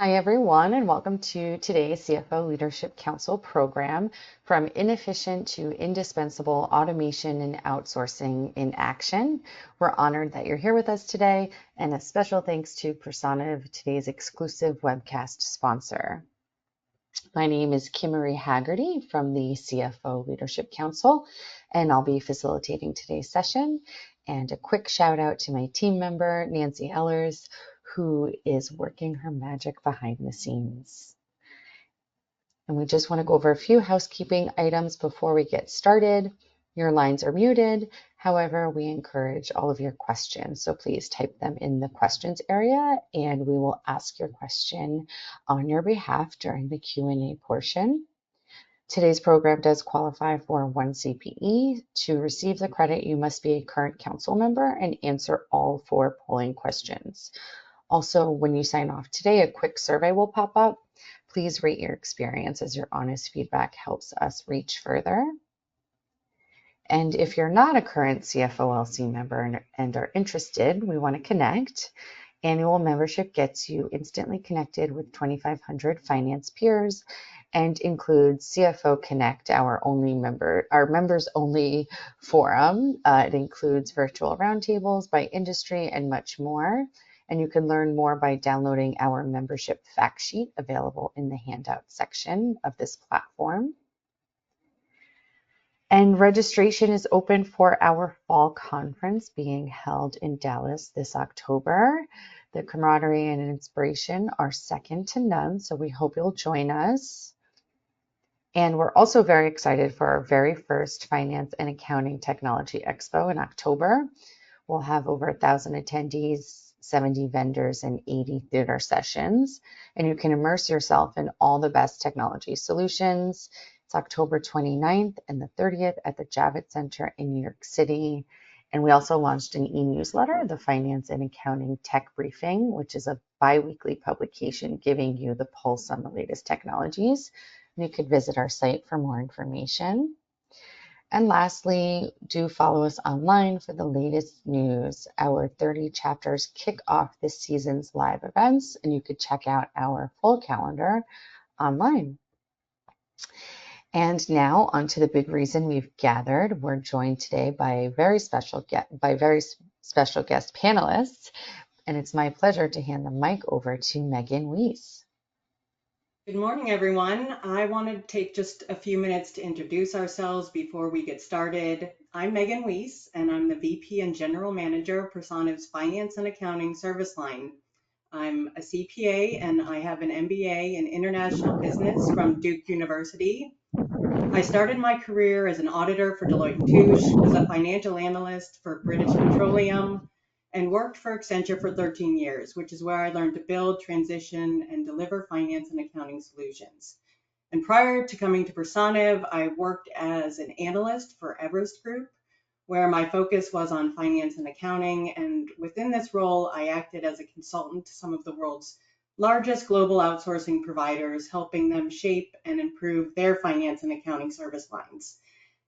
Hi, everyone, and welcome to today's CFO Leadership Council program, From Inefficient to Indispensable Automation and Outsourcing in Action. We're honored that you're here with us today, and a special thanks to Personiv, today's exclusive webcast sponsor. My name is Kimmery Haggerty from the CFO Leadership Council, and I'll be facilitating today's session. And a quick shout out to my team member, Nancy Ellers, who is working her magic behind the scenes. And we just want to go over a few housekeeping items before we get started. Your lines are muted. However, we encourage all of your questions. So please type them in the questions area and we will ask your question on your behalf during the Q&A portion. Today's program does qualify for 1 CPE. To receive the credit, you must be a current council member and answer all 4 polling questions. Also, when you sign off today, a quick survey will pop up. Please rate your experience as your honest feedback helps us reach further. And if you're not a current CFOLC member and are interested, we want to connect. Annual membership gets you instantly connected with 2,500 finance peers and includes CFO Connect, our members only forum. It includes virtual roundtables by industry and much more. And you can learn more by downloading our membership fact sheet available in the handout section of this platform. And registration is open for our fall conference being held in Dallas this October. The camaraderie and inspiration are second to none, so we hope you'll join us. And we're also very excited for our very first Finance and Accounting Technology Expo in October. We'll have over 1,000 attendees, 70 vendors, and 80 theater sessions. And you can immerse yourself in all the best technology solutions. It's October 29th and the 30th at the Javits Center in New York City. And we also launched an e-newsletter, the Finance and Accounting Tech Briefing, which is a bi-weekly publication giving you the pulse on the latest technologies. And you could visit our site for more information. And lastly, do follow us online for the latest news. Our 30 chapters kick off this season's live events, and you could check out our full calendar online. And now onto the big reason we've gathered. We're joined today by very special guest panelists, and it's my pleasure to hand the mic over to Megan Weiss. Good morning, everyone. I want to take just a few minutes to introduce ourselves before we get started. I'm Megan Weiss, and I'm the VP and General Manager of Personiv's Finance and Accounting Service Line. I'm a CPA, and I have an MBA in International Business from Duke University. I started my career as an auditor for Deloitte & Touche, as a financial analyst for British Petroleum, and worked for Accenture for 13 years, which is where I learned to build, transition, and deliver finance and accounting solutions. And prior to coming to Personiv, I worked as an analyst for Everest Group, where my focus was on finance and accounting. And within this role, I acted as a consultant to some of the world's largest global outsourcing providers, helping them shape and improve their finance and accounting service lines.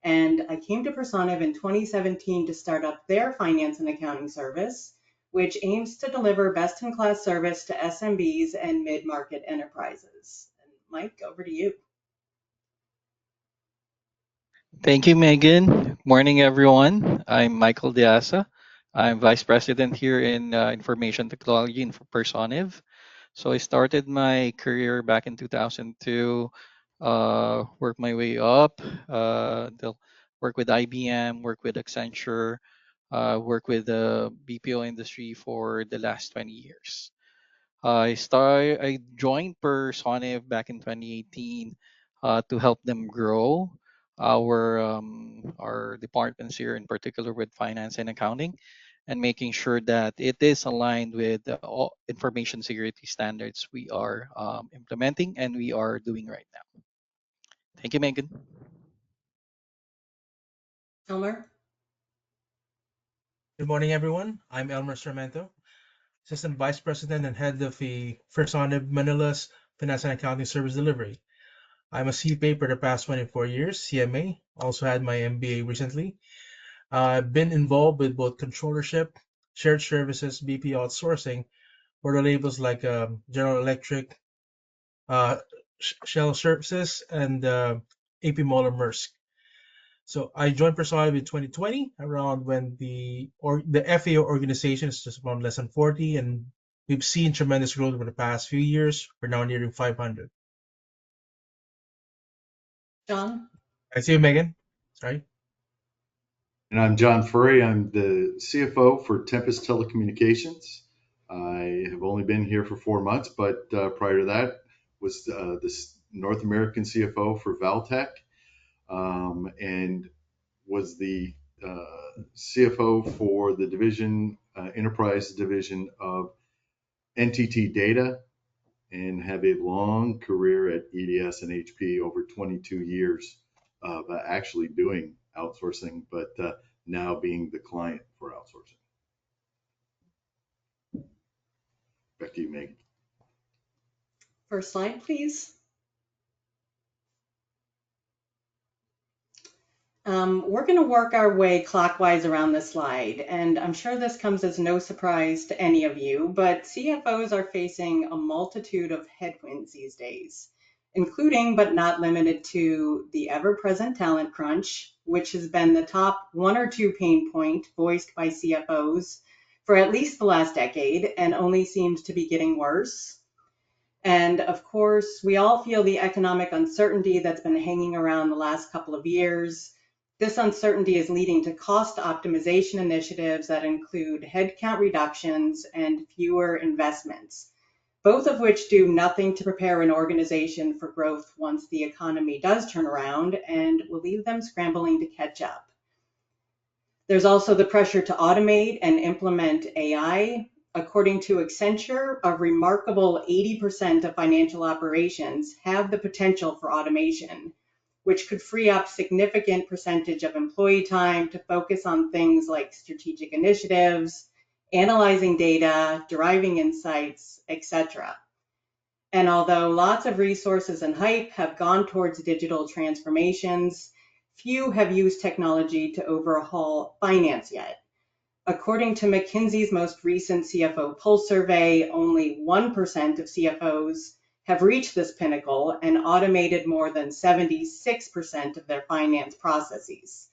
And I came to Personiv in 2017 to start up their finance and accounting service, which aims to deliver best-in-class service to SMBs and mid-market enterprises. And Mike, over to you. Thank you, Megan. Morning, everyone. I'm Michael Diasa. I'm Vice President here in Information Technology in Personiv. So I started my career back in 2002, worked my way up, work with IBM, work with Accenture, work with the BPO industry for the last 20 years. I joined Personiv back in 2018 to help them grow our departments here, in particular with finance and accounting, and making sure that it is aligned with all information security standards we are implementing and we are doing right now. Thank you, Megan. Elmer? Good morning, everyone. I'm Elmer Sarmento, Assistant Vice President and Head of the Personiv Manila's Finance and Accounting Service Delivery. I'm a CPA for the past 24 years, CMA. Also had my MBA recently. I've been involved with both controllership, shared services, BP outsourcing, for the labels like General Electric, Shell Services, and AP Moller Maersk. So I joined Personiv in 2020, around when the FAO organization is just around less than 40, and we've seen tremendous growth over the past few years. We're now nearing 500. John? I see you, Megan. Sorry. And I'm John Furry. I'm the CFO for Tempest Telecommunications. I have only been here for 4 months, but prior to that was the North American CFO for Valtech, and was the CFO for the division, enterprise division of NTT Data, and have a long career at EDS and HP, over 22 years of actually doing outsourcing, but now being the client for outsourcing. Back to you, Megan. First slide, please. We're going to work our way clockwise around the slide, and I'm sure this comes as no surprise to any of you, but CFOs are facing a multitude of headwinds these days, including but not limited to the ever-present talent crunch, which has been the top 1 or 2 pain point voiced by CFOs for at least the last decade and only seems to be getting worse. And of course, we all feel the economic uncertainty that's been hanging around the last couple of years. This uncertainty is leading to cost optimization initiatives that include headcount reductions and fewer investments, both of which do nothing to prepare an organization for growth once the economy does turn around and will leave them scrambling to catch up. There's also the pressure to automate and implement AI. According to Accenture, a remarkable 80% of financial operations have the potential for automation, which could free up significant percentage of employee time to focus on things like strategic initiatives, analyzing data, deriving insights, etc. And although lots of resources and hype have gone towards digital transformations, few have used technology to overhaul finance yet. According to McKinsey's most recent CFO Pulse survey, only 1% of CFOs have reached this pinnacle and automated more than 76% of their finance processes.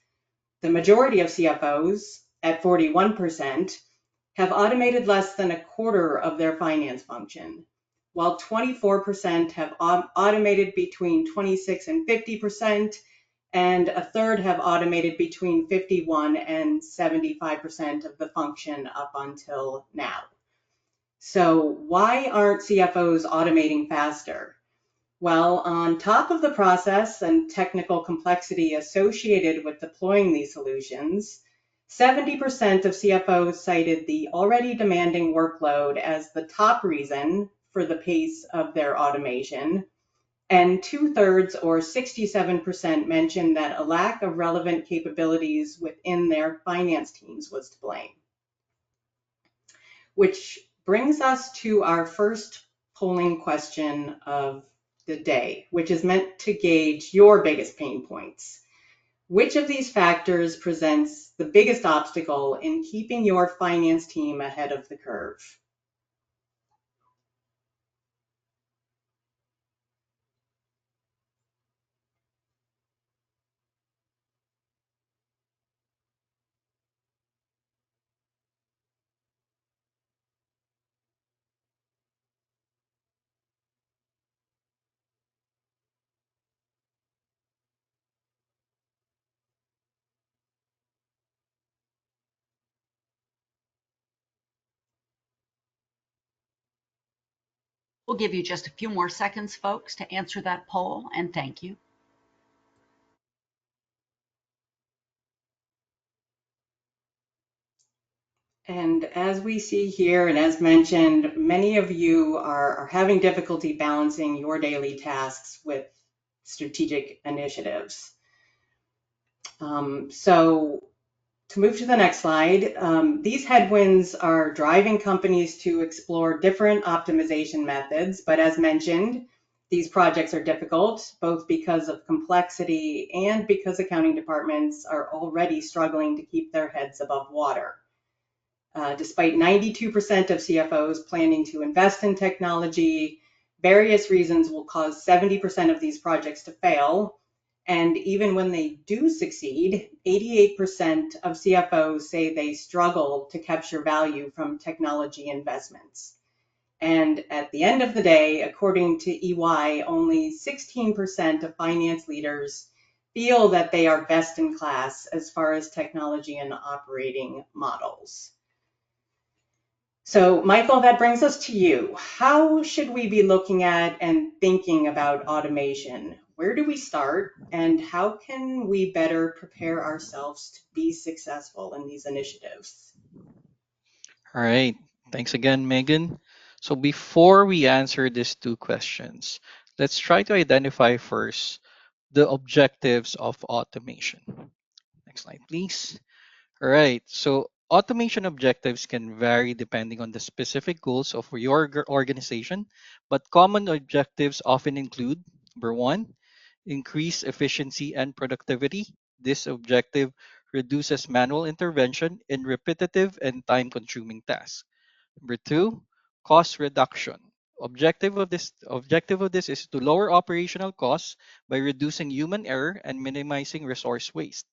The majority of CFOs, at 41%, have automated less than a quarter of their finance function, while 24% have automated between 26 and 50%, and a third have automated between 51 and 75% of the function up until now. So why aren't CFOs automating faster? Well, on top of the process and technical complexity associated with deploying these solutions, 70% of CFOs cited the already demanding workload as the top reason for the pace of their automation, and 2/3 or 67% mentioned that a lack of relevant capabilities within their finance teams was to blame. Which brings us to our first polling question of the day, which is meant to gauge your biggest pain points. Which of these factors presents the biggest obstacle in keeping your finance team ahead of the curve? We'll give you just a few more seconds, folks, to answer that poll, and thank you. And as we see here, and as mentioned, many of you are having difficulty balancing your daily tasks with strategic initiatives. So to move to the next slide, these headwinds are driving companies to explore different optimization methods, but as mentioned, these projects are difficult, both because of complexity and because accounting departments are already struggling to keep their heads above water. Despite 92% of CFOs planning to invest in technology, Various reasons will cause 70% of these projects to fail. And even when they do succeed, 88% of CFOs say they struggle to capture value from technology investments. And at the end of the day, according to EY, only 16% of finance leaders feel that they are best in class as far as technology and operating models. So, Michael, that brings us to you. How should we be looking at and thinking about automation? Where do we start, and how can we better prepare ourselves to be successful in these initiatives? All right. Thanks again, Megan. So before we answer these two questions, let's try to identify first the objectives of automation. Next slide, please. All right. So automation objectives can vary depending on the specific goals of your organization, but common objectives often include number one, increase efficiency and productivity. This objective reduces manual intervention in repetitive and time consuming tasks. Number two, cost reduction. Objective of this is to lower operational costs by reducing human error and minimizing resource waste.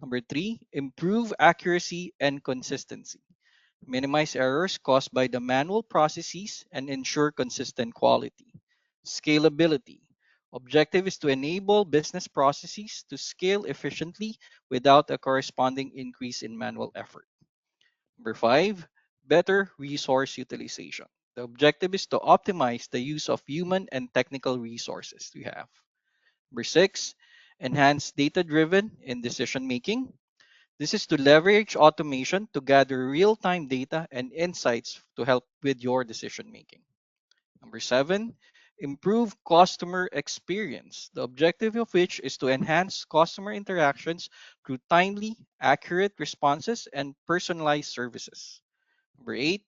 Number three, improve accuracy and consistency. Minimize errors caused by the manual processes and ensure consistent quality. Scalability. Objective is to enable business processes to scale efficiently without a corresponding increase in manual effort. Number five, better resource utilization. The objective is to optimize the use of human and technical resources we have. Number six, enhance data driven in decision making. This is to leverage automation to gather real time data and insights to help with your decision making. Number seven, improve customer experience. The objective of which is to enhance customer interactions through timely, accurate responses and personalized services. Number eight,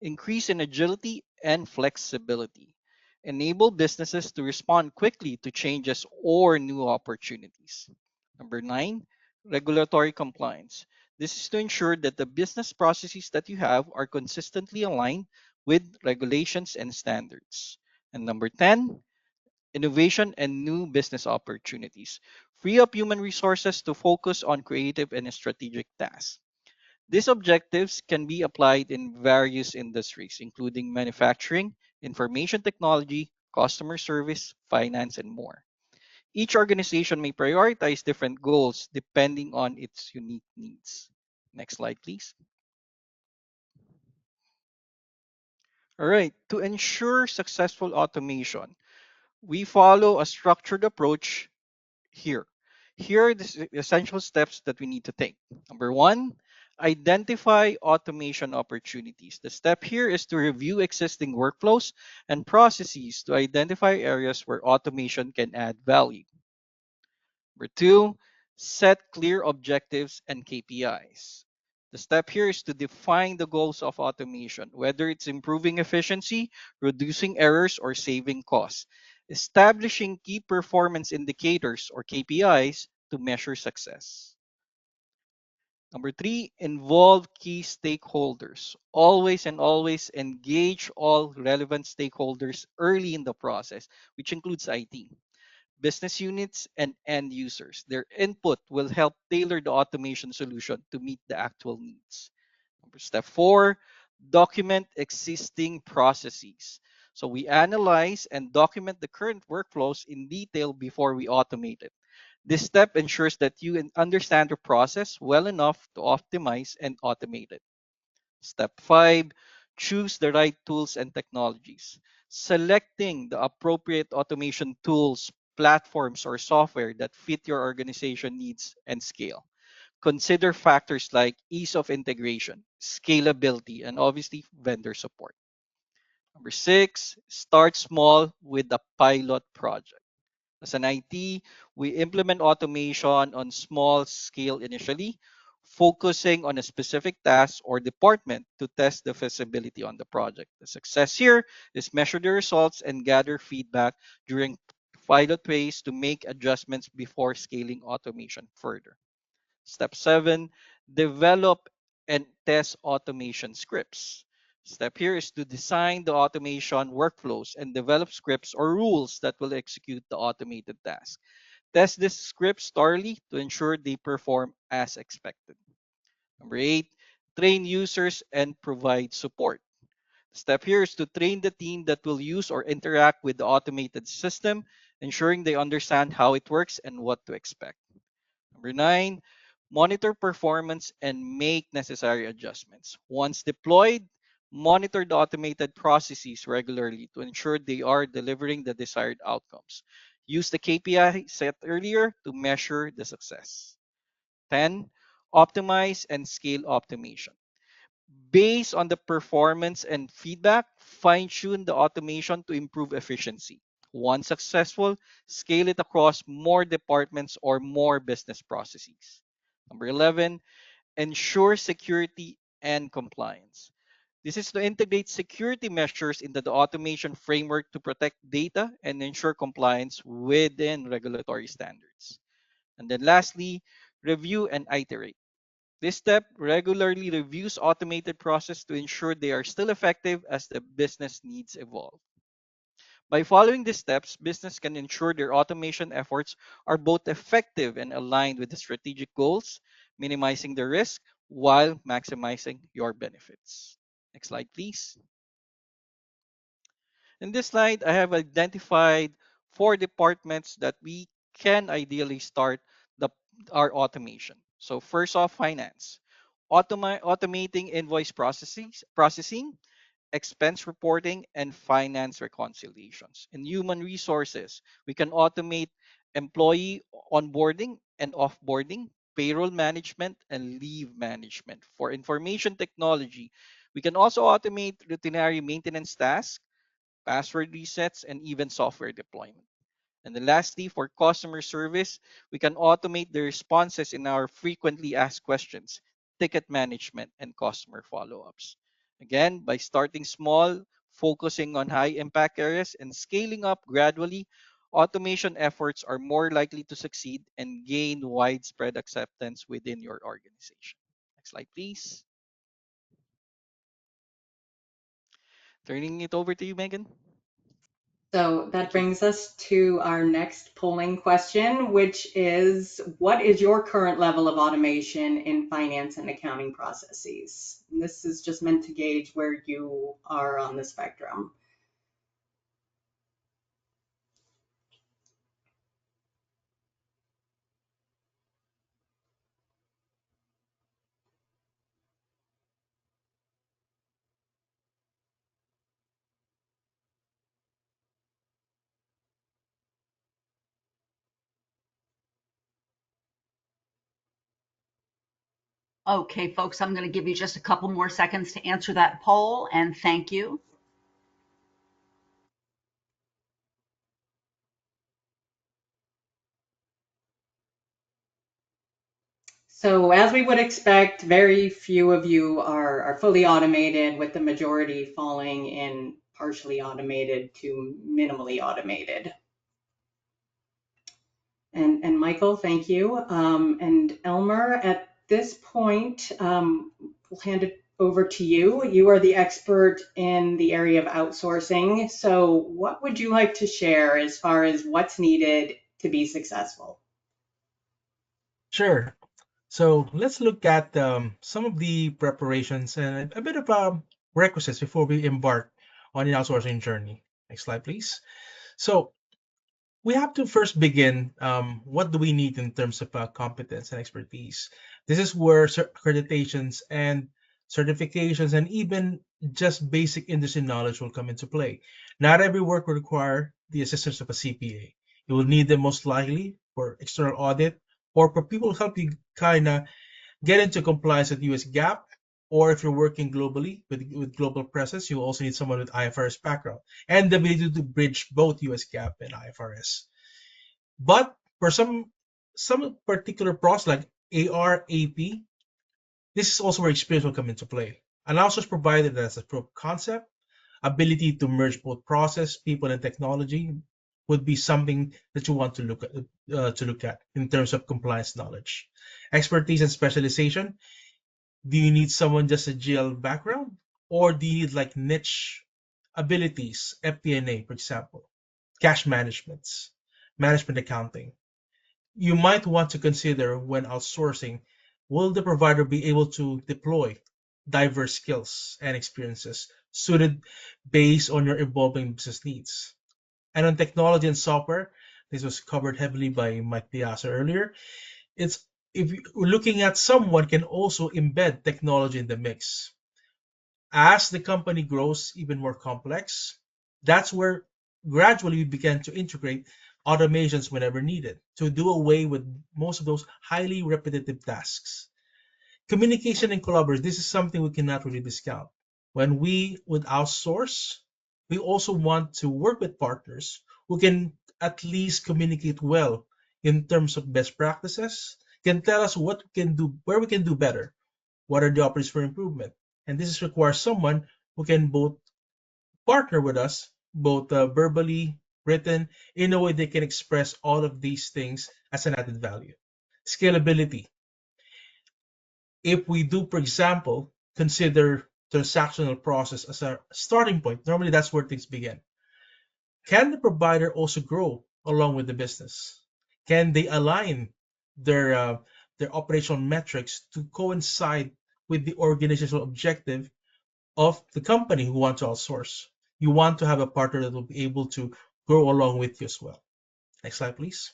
increase in agility and flexibility. Enable businesses to respond quickly to changes or new opportunities. Number nine, regulatory compliance. This is to ensure that the business processes that you have are consistently aligned with regulations and standards. And number 10, innovation and new business opportunities. Free up human resources to focus on creative and strategic tasks. These objectives can be applied in various industries, including manufacturing, information technology, customer service, finance, and more. Each organization may prioritize different goals depending on its unique needs. Next slide, please. All right, to ensure successful automation, we follow a structured approach here. Here are the essential steps that we need to take. Number one, identify automation opportunities. The step here is to review existing workflows and processes to identify areas where automation can add value. Number two, set clear objectives and KPIs. The step here is to define the goals of automation, whether it's improving efficiency, reducing errors, or saving costs. Establishing key performance indicators or KPIs to measure success. Number three, involve key stakeholders. Always and always engage all relevant stakeholders early in the process, which includes IT, business units, and end users. Their input will help tailor the automation solution to meet the actual needs. Step four, document existing processes. So we analyze and document the current workflows in detail before we automate it. This step ensures that you understand the process well enough to optimize and automate it. Step five, choose the right tools and technologies. Selecting the appropriate automation tools, platforms, or software that fit your organization needs and scale. Consider factors like ease of integration, scalability, and obviously vendor support. Number six, start small with a pilot project. As an IT, we implement automation on small scale initially, focusing on a specific task or department to test the feasibility on the project. The success here is measure the results and gather feedback during pilot phase to make adjustments before scaling automation further. Step seven, develop and test automation scripts. Step here is to design the automation workflows and develop scripts or rules that will execute the automated task. Test these scripts thoroughly to ensure they perform as expected. Number 8, train users and provide support. The step here is to train the team that will use or interact with the automated system, ensuring they understand how it works and what to expect. Number 9, monitor performance and make necessary adjustments. Once deployed, monitor the automated processes regularly to ensure they are delivering the desired outcomes. Use the KPI set earlier to measure the success. 10, optimize and scale automation. Based on the performance and feedback, fine tune the automation to improve efficiency. Once successful, scale it across more departments or more business processes. Number 11, ensure security and compliance. This is to integrate security measures into the automation framework to protect data and ensure compliance within regulatory standards. And then lastly, review and iterate. This step regularly reviews automated process to ensure they are still effective as the business needs evolve. By following these steps, business can ensure their automation efforts are both effective and aligned with the strategic goals, minimizing the risk while maximizing your benefits. Next slide, please. In this slide, I have identified 4 departments that we can ideally start the, our automation. So first off, finance. Automating invoice processing, expense reporting, and finance reconciliations. In human resources, we can automate employee onboarding and offboarding, payroll management, and leave management. For information technology, we can also automate routinary maintenance tasks, password resets, and even software deployment. And then lastly, for customer service, we can automate the responses in our frequently asked questions, ticket management, and customer follow-ups. Again, by starting small, focusing on high impact areas, and scaling up gradually, automation efforts are more likely to succeed and gain widespread acceptance within your organization. Next slide, please. Turning it over to you, Megan. So that Thank you. brings us to our next polling question, which is, what is your current level of automation in finance and accounting processes? And this is just meant to gauge where you are on the spectrum. Okay, folks, I'm going to give you just a couple more seconds to answer that poll, and thank you. So as we would expect, very few of you are fully automated, with the majority falling in partially automated to minimally automated. And Michael, thank you. And Elmer, at this point, we'll hand it over to you. You are the expert in the area of outsourcing. So what would you like to share as far as what's needed to be successful? Sure. So let's look at some of the preparations and a bit of requisites before we embark on an outsourcing journey. Next slide, please. So we have to first begin, what do we need in terms of competence and expertise? This is where accreditations and certifications and even just basic industry knowledge will come into play. Not every work will require the assistance of a CPA. You will need them most likely for external audit or for people who help you kind of get into compliance with US GAAP, or if you're working globally with global presence, you also need someone with IFRS background and the ability to bridge both US GAAP and IFRS. But for some particular process like AR, AP, this is also where experience will come into play. An outsource provider that has a proof of concept, ability to merge both process, people, and technology would be something that you want to look at in terms of compliance knowledge. Expertise and specialization. Do you need someone just a GL background, Or do you need like niche abilities, FP&A, for example, cash management accounting? You might want to consider when outsourcing, will the provider be able to deploy diverse skills and experiences suited based on your evolving business needs? And on technology and software, this was covered heavily by Mike Diaz earlier. It's if you're looking at someone can also embed technology in the mix. As the company grows even more complex, that's where gradually we began to integrate automations whenever needed to do away with most of those highly repetitive tasks. Communication and collaboration, this is something we cannot really discount. When we would outsource, we also want to work with partners who can at least communicate well in terms of best practices, can tell us what we can do, where we can do better, what are the opportunities for improvement. And this requires someone who can both partner with us, both verbally, written, in a way they can express all of these things as an added value. Scalability. If we do, for example, consider transactional process as a starting point, normally that's where things begin. Can the provider also grow along with the business? Can they align their operational metrics to coincide with the organizational objective of the company who want to outsource? You want to have a partner that will be able to grow along with you as well. Next slide, please.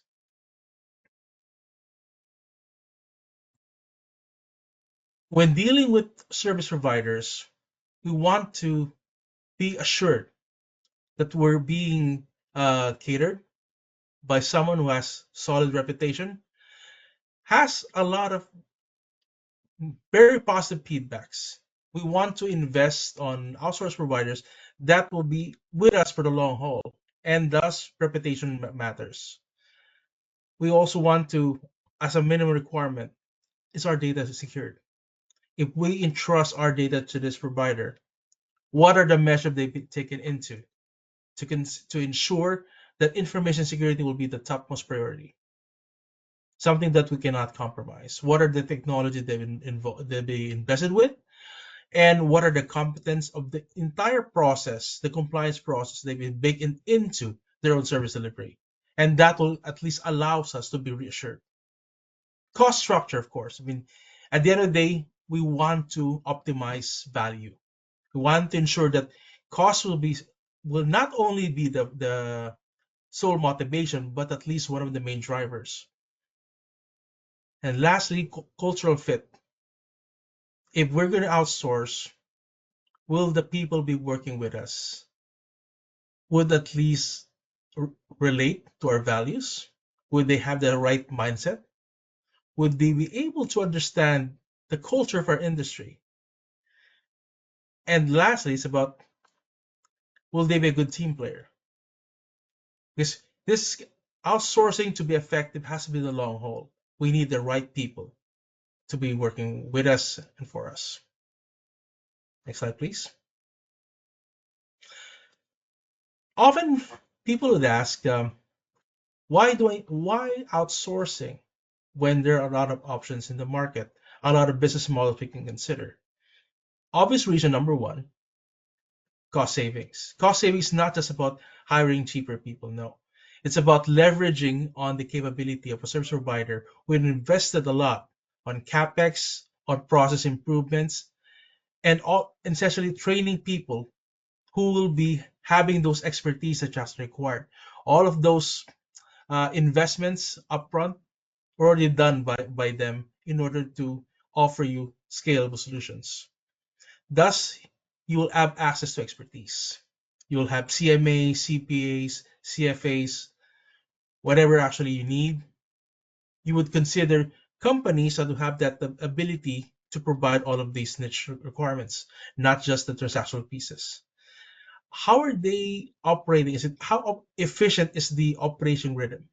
When dealing with service providers, we want to be assured that we're being catered by someone who has solid reputation, has a lot of very positive feedbacks. We want to invest on outsource providers that will be with us for the long haul, and thus reputation matters. We also want to, as a minimum requirement, is our data secured? If we entrust our data to this provider, what are the measures they've been taken into to ensure that information security will be the topmost priority? Something that we cannot compromise. What are the technology they've been invested with? And what are the competence of the entire process, the compliance process they've been baked into their own service delivery? And that will at least allows us to be reassured. Cost structure, of course. I mean, at the end of the day, we want to optimize value. We want to ensure that cost will not only be the sole motivation, but at least one of the main drivers. And lastly, cultural fit. If we're going to outsource, will the people be working with us would at least relate to our values? Would they have the right mindset? Would they be able to understand the culture of our industry? And lastly, it's about, will they be a good team player? Because this outsourcing to be effective has to be the long haul. We need the right people to be working with us and for us. Next slide, please. Often people would ask, why outsourcing when there are a lot of options in the market, a lot of business models we can consider? Obvious reason number one, cost savings. Cost savings is not just about hiring cheaper people, no. It's about leveraging on the capability of a service provider who invested a lot on CapEx, on process improvements, and essentially training people who will be having those expertise that just required. All of those investments upfront are already done by them in order to offer you scalable solutions. Thus, you will have access to expertise. You will have CMAs, CPAs, CFAs, whatever actually you need. You would consider companies that will have that ability to provide all of these niche requirements, not just the transactional pieces. How are they operating? How efficient is the operation rhythm?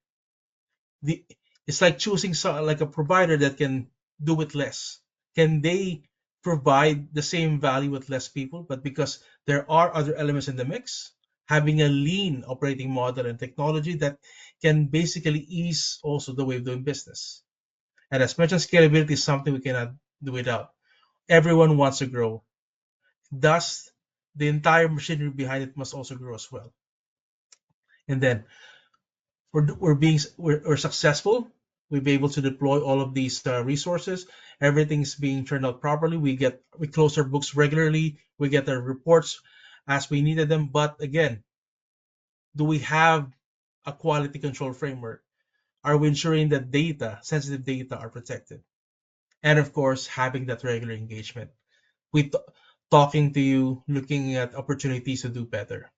It's like choosing like a provider that can do with less. Can they provide the same value with less people? But because there are other elements in the mix, having a lean operating model and technology that can basically ease also the way of doing business. And as mentioned, scalability is something we cannot do without. Everyone wants to grow. Thus, the entire machinery behind it must also grow as well. And then we're successful. We'll be able to deploy all of these resources. Everything's being turned out properly. We close our books regularly. We get our reports as we needed them. But again, do we have a quality control framework? Are we ensuring that sensitive data, are protected? And of course, having that regular engagement. We talking to you, looking at opportunities to do better.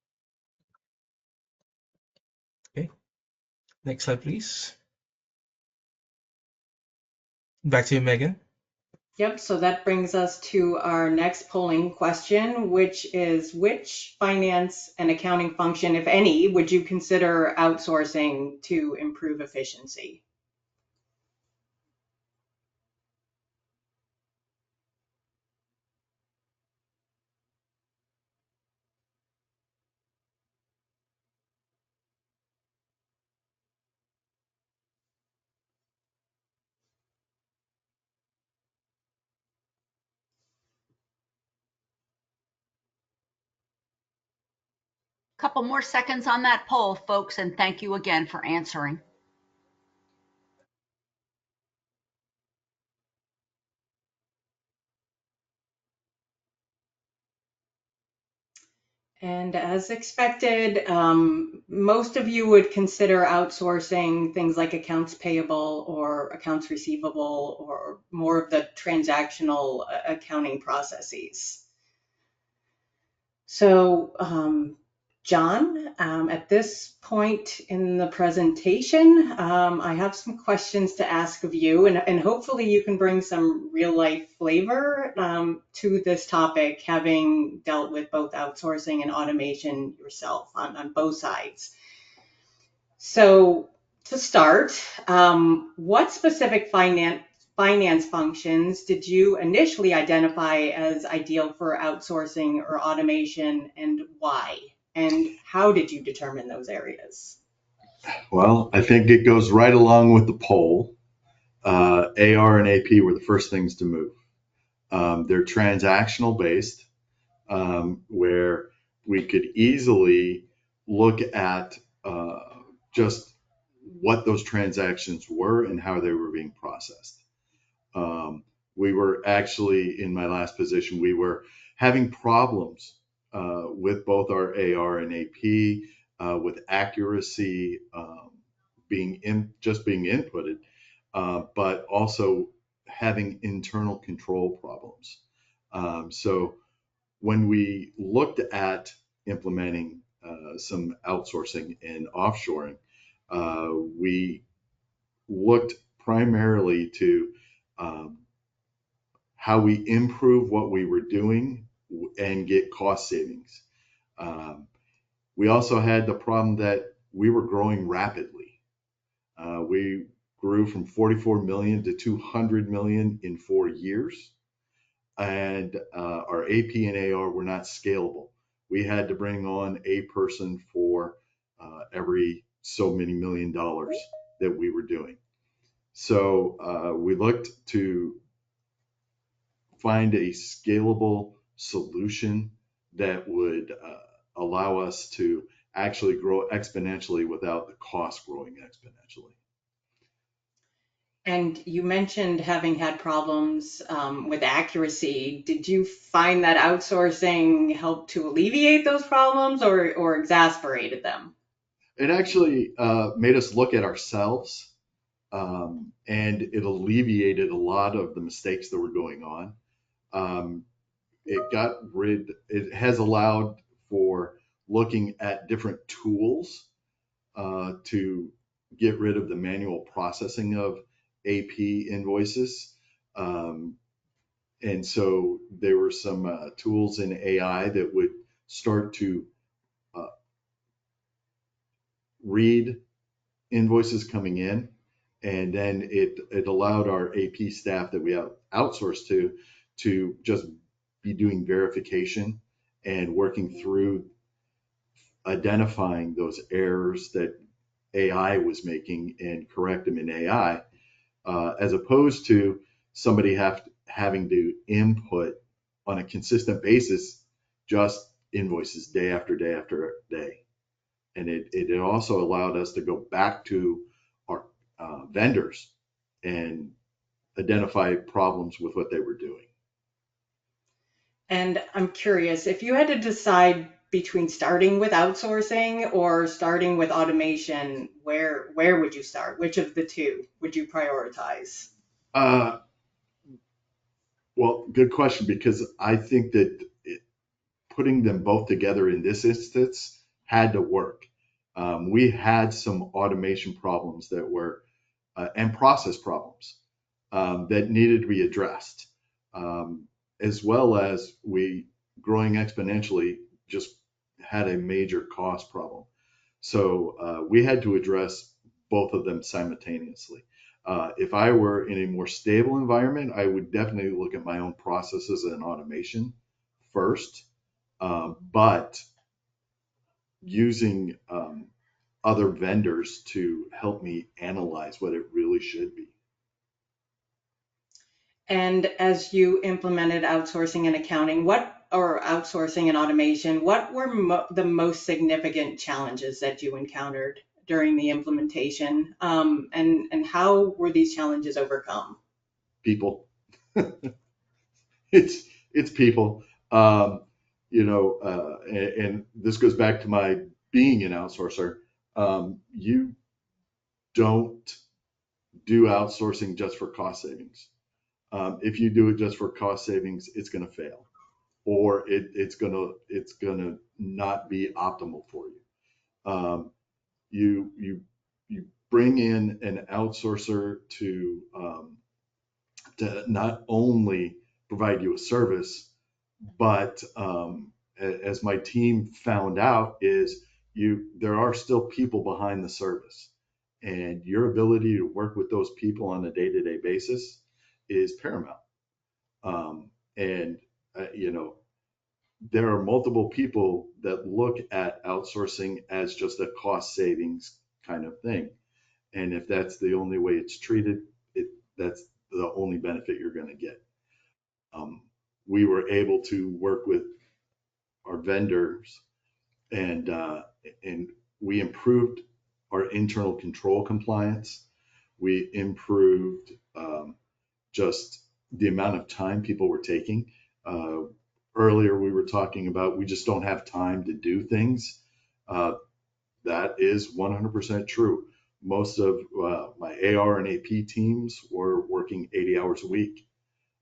Okay, next slide, please. Back to you, Megan. Yep, so that brings us to our next polling question, which is which finance and accounting function, if any, would you consider outsourcing to improve efficiency? Couple more seconds on that poll, folks, and thank you again for answering. And as expected, most of you would consider outsourcing things like accounts payable or accounts receivable or more of the transactional accounting processes. So, John, at this point in the presentation, I have some questions to ask of you, and hopefully you can bring some real life flavor to this topic, having dealt with both outsourcing and automation yourself on both sides. So to start, what specific finance functions did you initially identify as ideal for outsourcing or automation, and why? And how did you determine those areas? Well, I think it goes right along with the poll. AR and AP were the first things to move. They're transactional based, where we could easily look at just what those transactions were and how they were being processed. We were actually, in my last position, we were having problems with both our AR and AP, with accuracy being inputted, but also having internal control problems. So when we looked at implementing some outsourcing and offshoring, we looked primarily to how we improve what we were doing and get cost savings. We also had the problem that we were growing rapidly. We grew from 44 million to 200 million in 4 years. And our AP and AR were not scalable. We had to bring on a person for every so many $1 million that we were doing. So we looked to find a scalable solution that would allow us to actually grow exponentially without the cost growing exponentially. And you mentioned having had problems with accuracy. Did you find that outsourcing helped to alleviate those problems or exasperated them? It actually made us look at ourselves, and it alleviated a lot of the mistakes that were going on. It has allowed for looking at different tools to get rid of the manual processing of AP invoices. And so there were some tools in AI that would start to read invoices coming in, and then it allowed our AP staff that we outsourced to just be doing verification and working through identifying those errors that AI was making and correct them in AI, as opposed to somebody having to input on a consistent basis just invoices day after day after day. And it also allowed us to go back to our vendors and identify problems with what they were doing. And I'm curious, if you had to decide between starting with outsourcing or starting with automation, where would you start? Which of the two would you prioritize? Well, good question, because I think that putting them both together in this instance had to work. We had some automation problems that were, and process problems that needed to be addressed, as well as we, growing exponentially, just had a major cost problem. So we had to address both of them simultaneously. If I were in a more stable environment, I would definitely look at my own processes and automation first, but using other vendors to help me analyze what it really should be. And as you implemented outsourcing and accounting, or outsourcing and automation, what were the most significant challenges that you encountered during the implementation? And how were these challenges overcome? People. it's people. And this goes back to my being an outsourcer. You don't do outsourcing just for cost savings. If you do it just for cost savings, it's going to fail, or it's gonna not be optimal for you. You bring in an outsourcer to not only provide you a service, but as my team found out, is there are still people behind the service, and your ability to work with those people on a day-to-day basis is paramount. There are multiple people that look at outsourcing as just a cost savings kind of thing. And if that's the only way it's treated, that's the only benefit you're going to get. We were able to work with our vendors, and we improved our internal control compliance. We improved just the amount of time people were taking. Earlier, we were talking about we just don't have time to do things. That is 100% true. Most of my AR and AP teams were working 80 hours a week,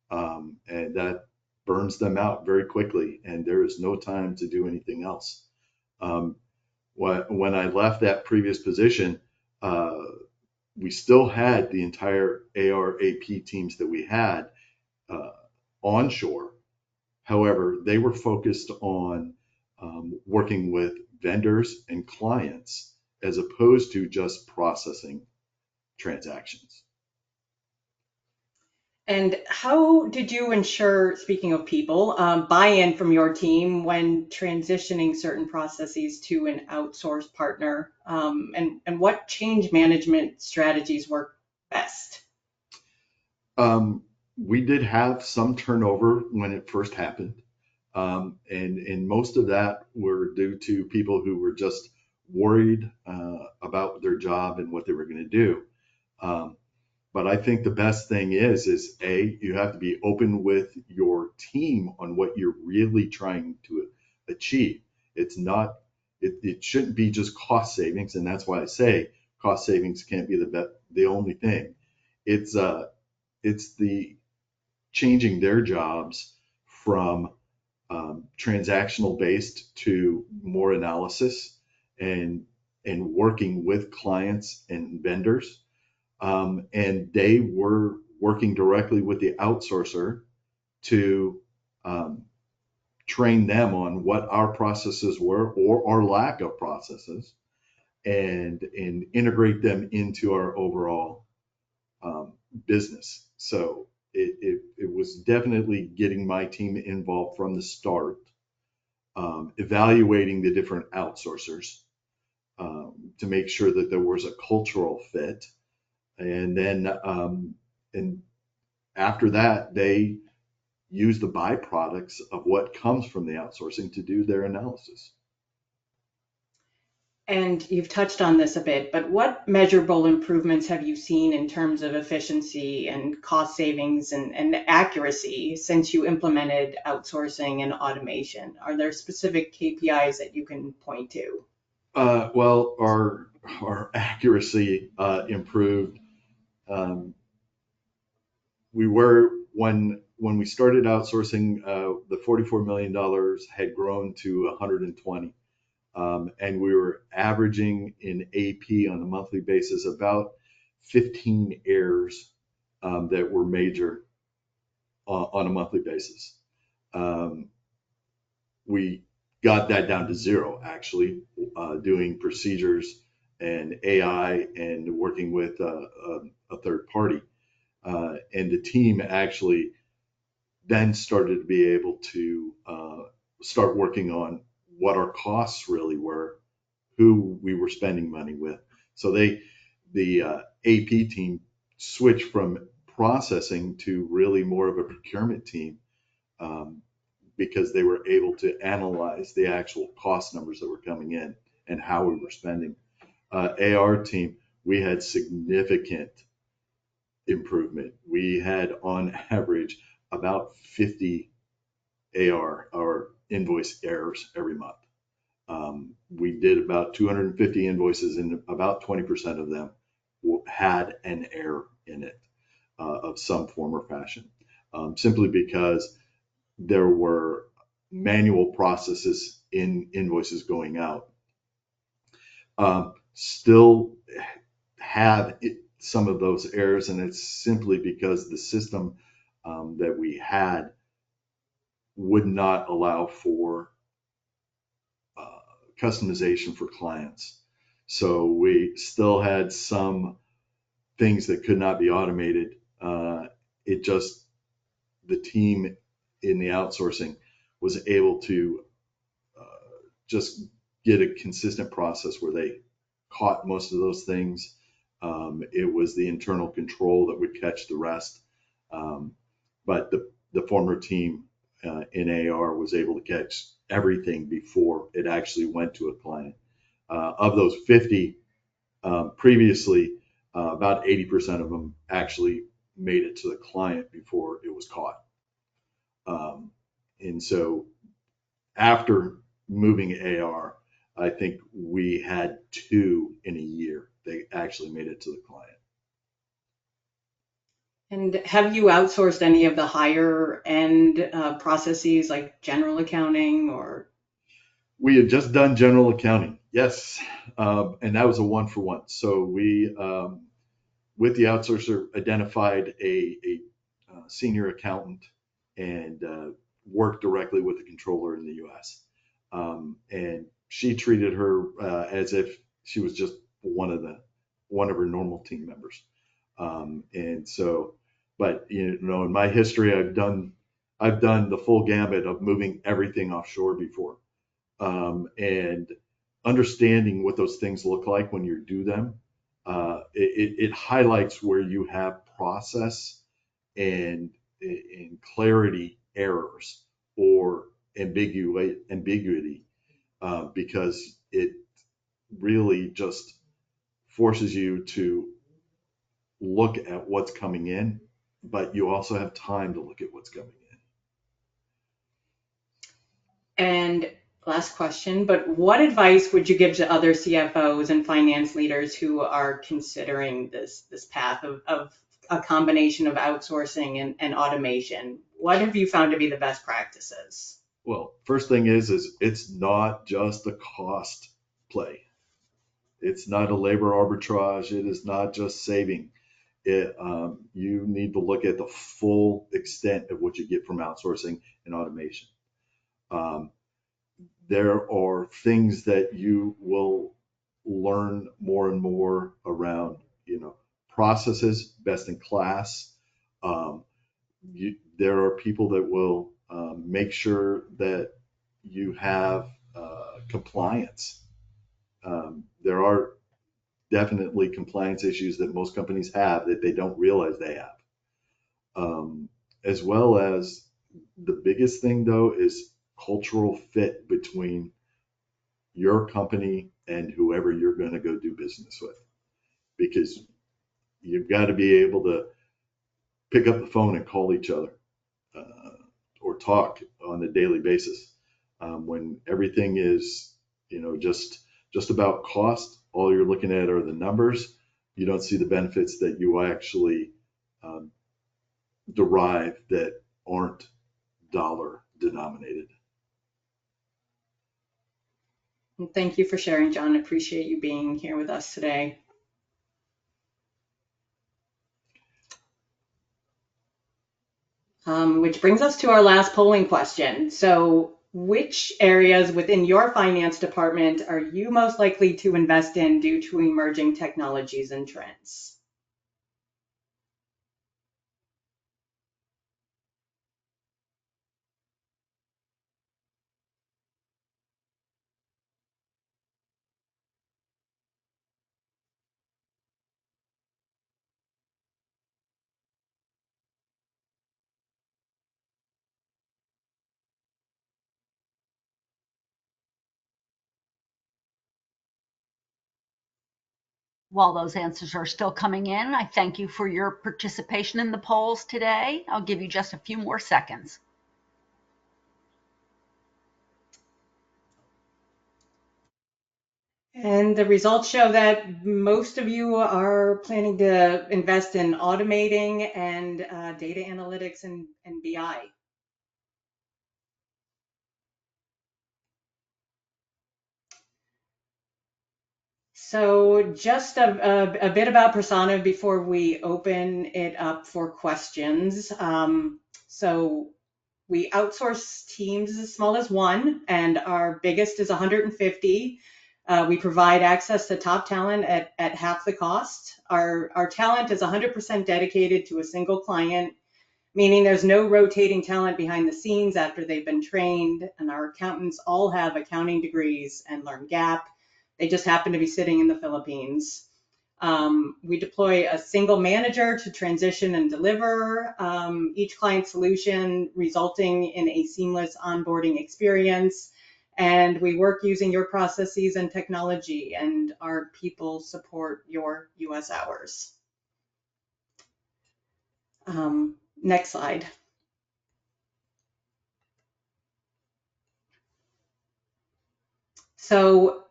and that burns them out very quickly, and there is no time to do anything else. When I left that previous position, we still had the entire AR AP teams that we had onshore. However, they were focused on working with vendors and clients as opposed to just processing transactions. And how did you ensure, speaking of people, buy-in from your team when transitioning certain processes to an outsourced partner? And what change management strategies work best? We did have some turnover when it first happened. And most of that were due to people who were just worried about their job and what they were going to do. But I think the best thing is you have to be open with your team on what you're really trying to achieve. It shouldn't be just cost savings, and that's why I say cost savings can't be the only thing. It's the changing their jobs from transactional based to more analysis and working with clients and vendors. And they were working directly with the outsourcer to train them on what our processes were or our lack of processes, and integrate them into our overall business. So it was definitely getting my team involved from the start, evaluating the different outsourcers to make sure that there was a cultural fit. And then and after that, they use the byproducts of what comes from the outsourcing to do their analysis. And you've touched on this a bit, but what measurable improvements have you seen in terms of efficiency and cost savings and accuracy since you implemented outsourcing and automation? Are there specific KPIs that you can point to? Well, our accuracy improved. We were when we started outsourcing, the $44 million had grown to 120. And we were averaging in AP on a monthly basis about 15 errors that were major on a monthly basis. We got that down to 0, actually, doing procedures and AI and working with a third party. And the team actually then started to be able to start working on what our costs really were, who we were spending money with. So the AP team switched from processing to really more of a procurement team because they were able to analyze the actual cost numbers that were coming in and how we were spending. AR team, we had significant improvement. We had on average about 50 AR or invoice errors every month. We did about 250 invoices, and about 20% of them had an error in it of some form or fashion, simply because there were manual processes in invoices going out. Still have some of those errors, and it's simply because the system that we had would not allow for customization for clients. So we still had some things that could not be automated. The team in the outsourcing was able to just get a consistent process where they caught most of those things. It was the internal control that would catch the rest. But the former team in AR was able to catch everything before it actually went to a client. Of those 50 previously, about 80% of them actually made it to the client before it was caught. And so after moving AR, I think we had 2 in a year. They actually made it to the client. And have you outsourced any of the higher end processes like general accounting or? We had just done general accounting, yes, and that was a 1-for-1. So we, with the outsourcer, identified a senior accountant and worked directly with the controller in the U.S. And she treated her as if she was just one of her normal team members. And so, but in my history, I've done the full gamut of moving everything offshore before. And understanding what those things look like when you do them, it highlights where you have process and clarity errors or ambiguity, because it really just forces you to look at what's coming in, but you also have time to look at what's coming in. And last question, but what advice would you give to other CFOs and finance leaders who are considering this path of a combination of outsourcing and automation? What have you found to be the best practices? Well, first thing is it's not just a cost play. It's not a labor arbitrage. It is not just saving. You need to look at the full extent of what you get from outsourcing and automation. There are things that you will learn more and more around, processes, best in class. There are people that will make sure that you have compliance. There are definitely compliance issues that most companies have that they don't realize they have, as well as The biggest thing though is cultural fit between your company and whoever you're going to go do business with, because you've got to be able to pick up the phone and call each other or talk on a daily basis. When everything is, just about cost, all you're looking at are the numbers. You don't see the benefits that you actually derive that aren't dollar denominated. Thank you for sharing, John. Appreciate you being here with us today. Which brings us to our last polling question. So, which areas within your finance department are you most likely to invest in due to emerging technologies and trends? While those answers are still coming in, I thank you for your participation in the polls today. I'll give you just a few more seconds. And the results show that most of you are planning to invest in automating and data analytics and BI. So just a bit about Personiv before we open it up for questions. So we outsource teams as small as one, and our biggest is 150. We provide access to top talent at half the cost. Our talent is 100% dedicated to a single client, meaning there's no rotating talent behind the scenes after they've been trained, and our accountants all have accounting degrees and learn GAAP. They just happen to be sitting in the Philippines. We deploy a single manager to transition and deliver each client solution, resulting in a seamless onboarding experience. And we work using your processes and technology, and our people support your US hours. Next slide. So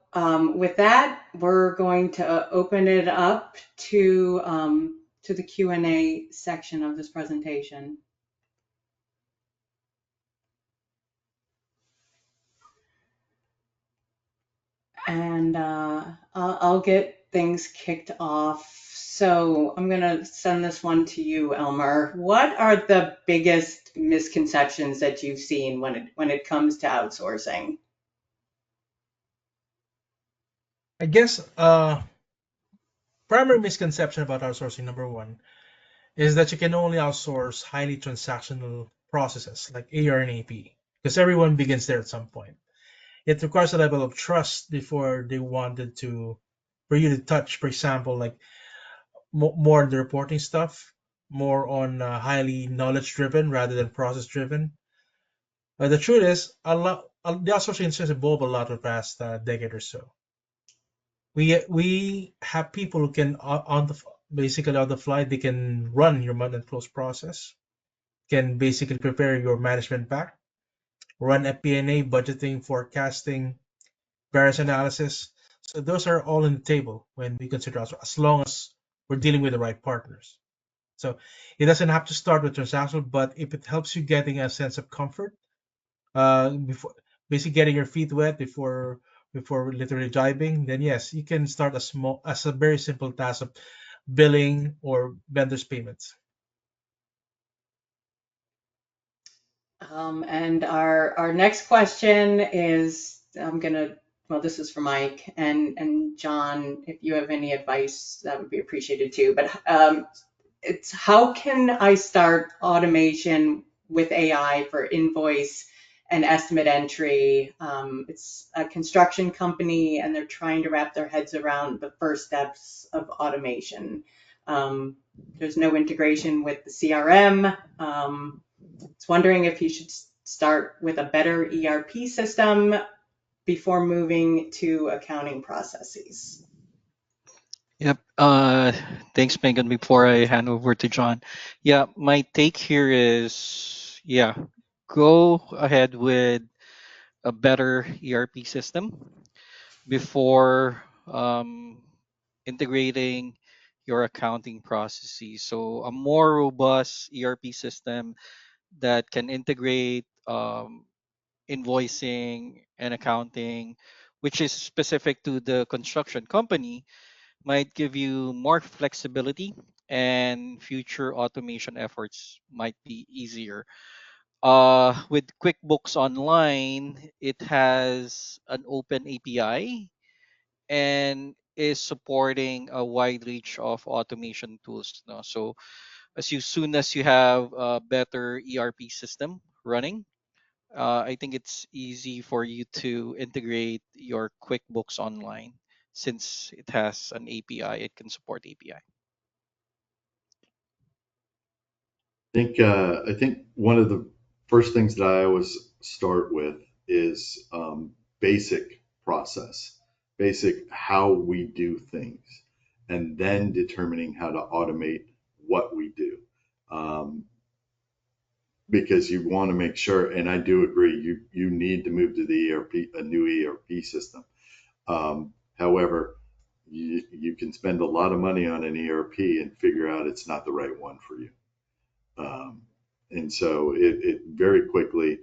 with that, we're going to open it up to the Q&A section of this presentation. And I'll get things kicked off. So I'm going to send this one to you, Elmer. What are the biggest misconceptions that you've seen when it comes to outsourcing? I guess primary misconception about outsourcing, number one, is that you can only outsource highly transactional processes like AR and AP, because everyone begins there at some point. It requires a level of trust before they wanted to, for you to touch, for example, like more on the reporting stuff, more on highly knowledge driven rather than process driven. But the truth is, the outsourcing industry has evolved a lot over the past decade or so. We have people who can basically on the fly, they can run your month and close process, can basically prepare your management pack, run FP&A, budgeting, forecasting, variance analysis. So those are all on the table when we consider outsourcing, as long as we're dealing with the right partners. So it doesn't have to start with transactional, but if it helps you getting a sense of comfort, before basically getting your feet wet before literally diving, then yes, you can start as a very simple task of billing or vendors payments. And our next question is, this is for Mike and John. If you have any advice, that would be appreciated too. But it's, how can I start automation with AI for invoice and estimate entry? It's a construction company, and they're trying to wrap their heads around the first steps of automation. There's no integration with the CRM. It's wondering if you should start with a better ERP system before moving to accounting processes. Yep. Thanks, Megan. Before I hand over to John, yeah, my take here is, yeah, go ahead with a better ERP system before integrating your accounting processes. So a more robust ERP system that can integrate invoicing and accounting, which is specific to the construction company, might give you more flexibility, and future automation efforts might be easier. With QuickBooks Online, it has an open API and is supporting a wide range of automation tools now. So soon as you have a better ERP system running, I think it's easy for you to integrate your QuickBooks Online since it has an API. It can support API. I think one of the first things that I always start with is basic process, basic how we do things, and then determining how to automate what we do. Um, because you want to make sure, and I do agree, you need to move to the ERP, a new ERP system. However, you can spend a lot of money on an ERP and figure out it's not the right one for you. Um, and so it very quickly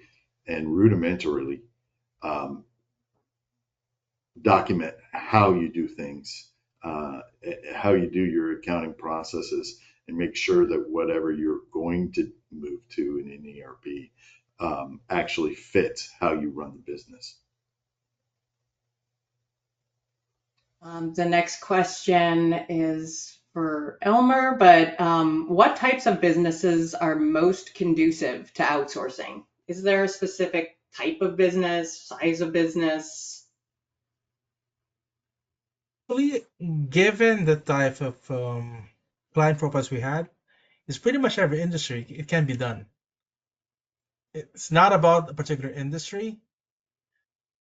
and rudimentarily um, document how you do things, how you do your accounting processes, and make sure that whatever you're going to move to in an ERP actually fits how you run the business. The next question is for Elmer, but what types of businesses are most conducive to outsourcing? Is there a specific type of business, size of business? Actually, given the type of client profiles we had, it's pretty much every industry it can be done. It's not about a particular industry.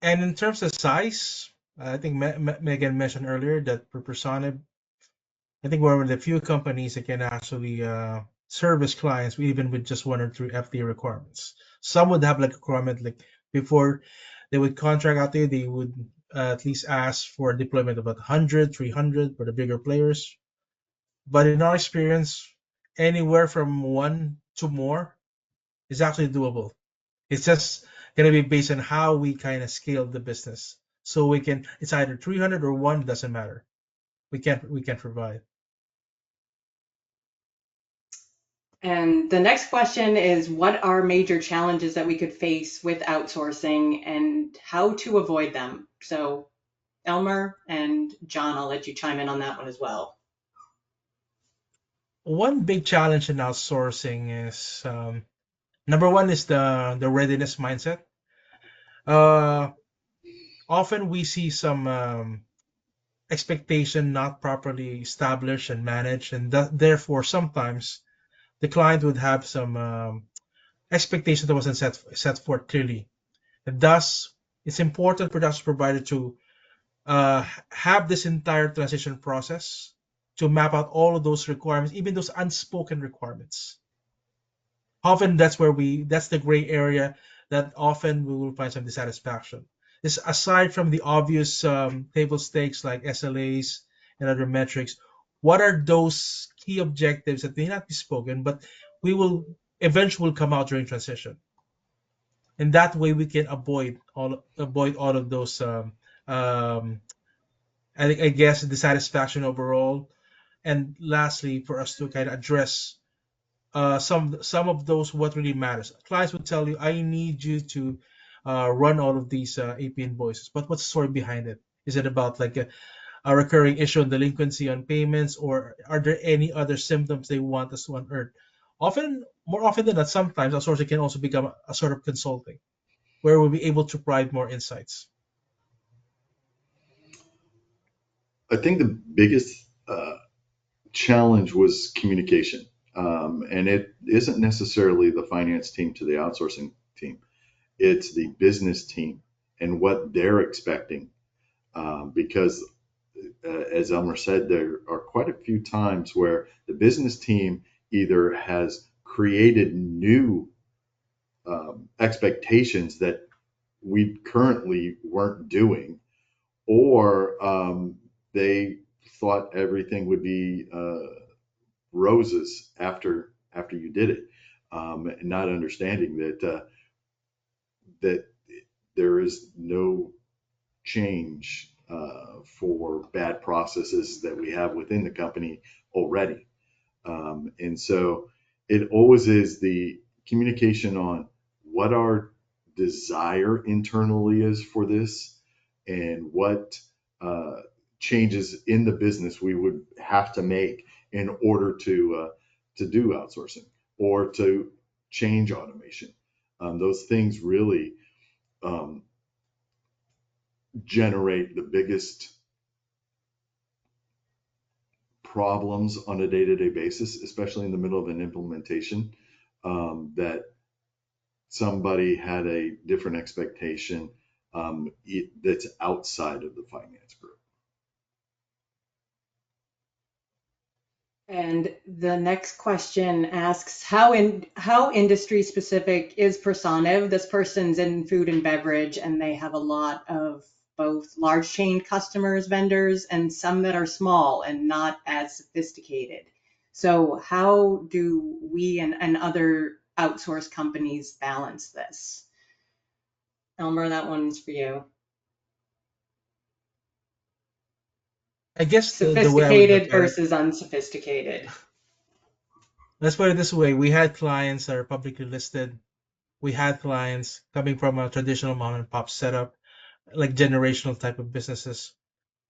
And in terms of size, I think Megan mentioned earlier that for Personiv, I think we're one of the few companies that can actually service clients even with just 1 or 2 FDA requirements. Some would have like a requirement like before they would contract out there, they would at least ask for a deployment of about 100, 300 for the bigger players. But in our experience, anywhere from 1 to more is actually doable. It's just going to be based on how we kind of scale the business. So we can, it's either 300 or 1, doesn't matter. We can provide. And the next question is, what are major challenges that we could face with outsourcing and how to avoid them? So Elmer and John, I'll let you chime in on that one as well. One big challenge in outsourcing is number one is the readiness mindset. Often we see some expectation not properly established and managed, and therefore sometimes the client would have some expectation that wasn't set forth clearly. And thus, it's important for the provider to have this entire transition process to map out all of those requirements, even those unspoken requirements. Often that's the gray area that often we will find some dissatisfaction. This aside from the obvious table stakes like SLAs and other metrics, what are those key objectives that may not be spoken, but we will eventually come out during transition? And that way we can avoid all of those um, I guess dissatisfaction overall. And lastly, for us to kind of address some of those what really matters. Clients would tell you, I need you to run all of these AP invoices, but what's the story behind it? Is it about like a recurring issue on delinquency on payments, or are there any other symptoms they want us to unearth? More often than not, sometimes outsourcing can also become a sort of consulting, where we'll be able to provide more insights. I think the biggest challenge was communication. And it isn't necessarily the finance team to the outsourcing team. It's the business team and what they're expecting. Because as Elmer said, there are quite a few times where the business team either has created new expectations that we currently weren't doing, or they thought everything would be roses after you did it, not understanding that there is no change for bad processes that we have within the company already. And so it always is the communication on what our desire internally is for this, and what changes in the business we would have to make in order to do outsourcing or to change automation. Those things really generate the biggest problems on a day-to-day basis, especially in the middle of an implementation, that somebody had a different expectation that's outside of the finance group. And the next question asks, how industry specific is Personiv? This person's in food and beverage, and they have a lot of both large chain customers, vendors, and some that are small and not as sophisticated. So how do we and other outsourced companies balance this? Elmer, that one's for you. I guess the way I would look Sophisticated at it, versus unsophisticated. let's put it this way: we had clients that are publicly listed. We had clients coming from a traditional mom and pop setup, like generational type of businesses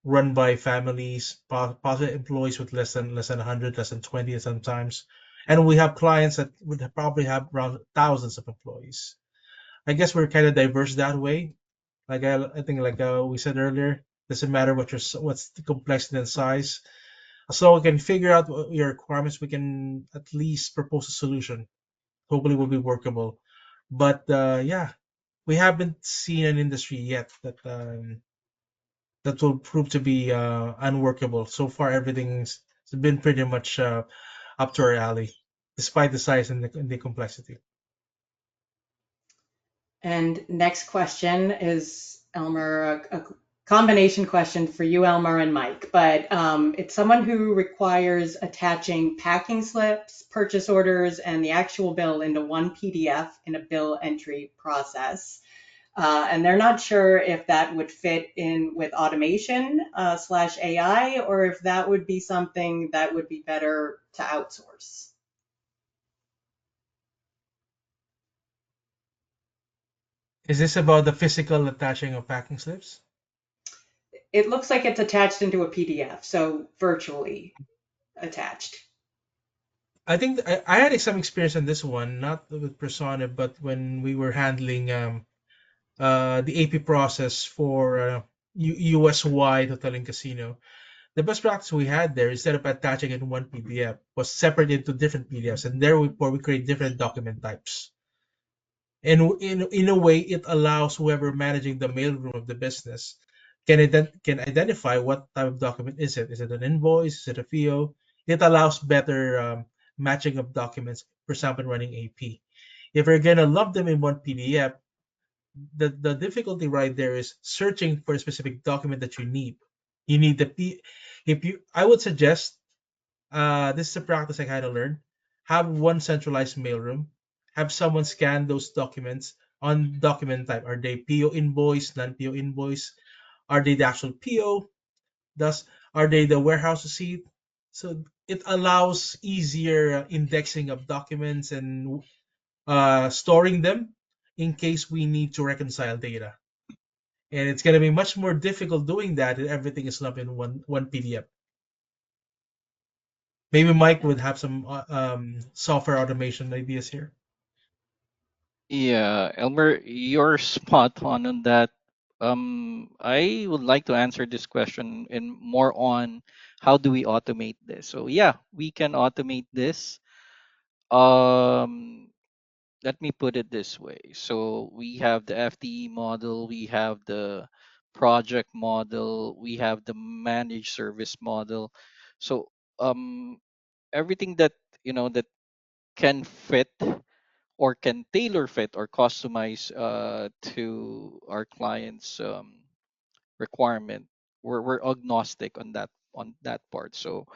run by families, possibly employees with less than 100, less than 20 sometimes. And we have clients that would probably have around thousands of employees. I guess we're kind of diverse that way. Like I think, like we said earlier, doesn't matter what's the complexity and size. As long as we can figure out your requirements, we can at least propose a solution. Hopefully, will be workable. But yeah, we haven't seen an industry yet that will prove to be unworkable. So far, everything's been pretty much up to our alley, despite the size and the complexity. And next question is, Elmer, a combination question for you, Elmer and Mike, but it's someone who requires attaching packing slips, purchase orders, and the actual bill into one PDF in a bill entry process. And they're not sure if that would fit in with automation slash AI, or if that would be something that would be better to outsource. Is this about the physical attaching of packing slips? It looks like it's attached into a PDF, so virtually attached. I think I had some experience on this one, not with Persona, but when we were handling the AP process for US-wide hotel and casino. The best practice we had there, instead of attaching it in one PDF, was separate into different PDFs, and therefore we create different document types. And in a way, it allows whoever managing the mailroom of the business can identify what type of document is it. Is it an invoice? Is it a PO? It allows better matching of documents, for example, running AP. If you're gonna lump them in one PDF, the difficulty right there is searching for a specific document that you need. You need I would suggest, this is a practice I kind of learned. Have one centralized mailroom. Have someone scan those documents on document type. Are they PO invoice, non-PO invoice? Are they the actual PO? Thus, are they the warehouse receipt? So it allows easier indexing of documents and storing them in case we need to reconcile data. And it's going to be much more difficult doing that if everything is lumped in one PDF. Maybe Mike would have some software automation ideas here. Yeah, Elmer, you're spot on that. I would like to answer this question in more on how do we automate this. So yeah, we can automate this. Let me put it this way. So we have the FTE model, we have the project model, we have the managed service model. So everything that that can fit or can tailor fit or customize to our clients requirement, we're agnostic on that part. So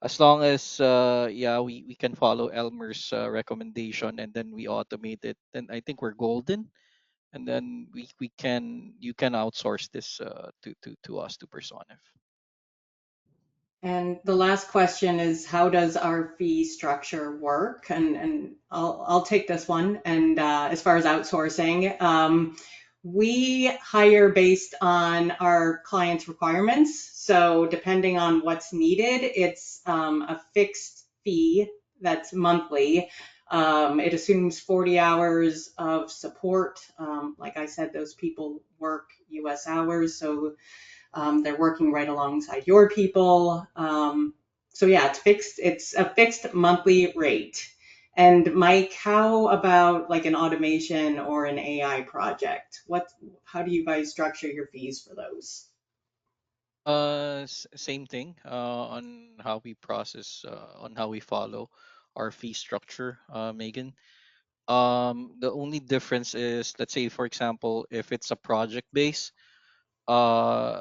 as long as yeah, we can follow Elmer's recommendation and then we automate it, then I think we're golden. And then we can you can outsource this to us, to Personiv. And the last question is, how does our fee structure work? And I'll take this one. And as far as outsourcing, we hire based on our clients' requirements. So depending on what's needed, it's a fixed fee that's monthly. It assumes 40 hours of support. Like I said, those people work US hours, so they're working right alongside your people. So yeah, it's fixed. It's a fixed monthly rate. And Mike, how about like an automation or an AI project? How do you guys structure your fees for those? Same thing on how we process, on how we follow our fee structure, Megan. The only difference is, let's say, for example, if it's a project base, uh,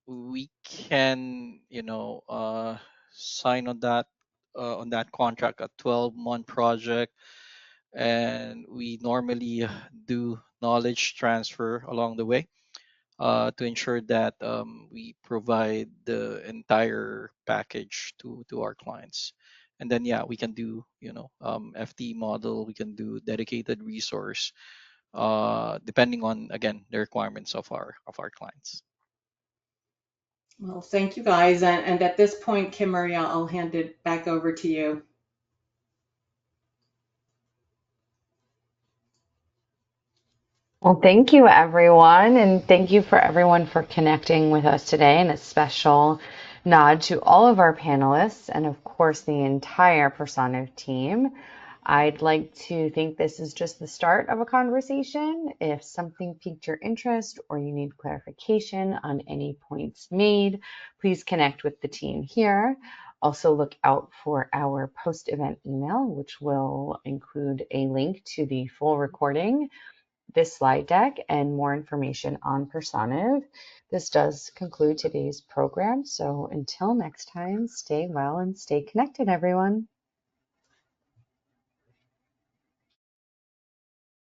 we can, sign on that contract a 12-month project, and we normally do knowledge transfer along the way to ensure that we provide the entire package to our clients. And then yeah, we can do FT model, we can do dedicated resource, depending on, again, the requirements of our clients. Well, thank you guys. And at this point, Kim Maria, I'll hand it back over to you. Well, thank you, everyone. And thank you for everyone for connecting with us today. And a special nod to all of our panelists and, of course, the entire Personiv team. I'd like to think this is just the start of a conversation. If something piqued your interest or you need clarification on any points made, please connect with the team here. Also, look out for our post-event email, which will include a link to the full recording, this slide deck, and more information on Personiv. This does conclude today's program. So until next time, stay well and stay connected, everyone.